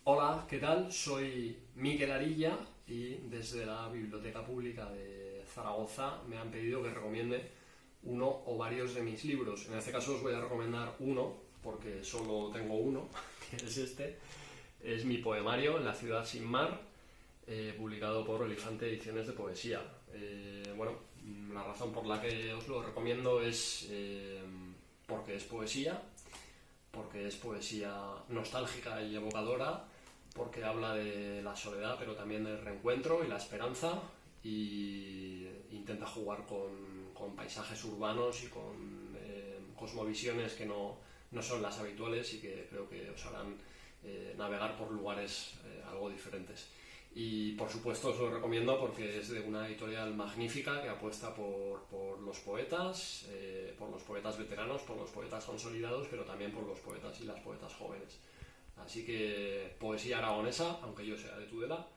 Hola, ¿qué tal? Soy Miquel Arilla y desde la Biblioteca Pública de Zaragoza me han pedido que recomiende uno o varios de mis libros. En este caso os voy a recomendar uno, porque solo tengo uno, que es este. Es mi poemario, En la ciudad sin mar, publicado por Elefante Ediciones de Poesía. La razón por la que os lo recomiendo es porque es poesía nostálgica y evocadora, porque habla de la soledad, pero también del reencuentro y la esperanza, y intenta jugar con paisajes urbanos y con cosmovisiones que no son las habituales y que creo que os harán navegar por lugares algo diferentes. Y por supuesto os lo recomiendo porque es de una editorial magnífica que apuesta por los poetas veteranos, por los poetas consolidados, pero también por los poetas y las poetas jóvenes. Así que poesía aragonesa, aunque yo sea de Tudela,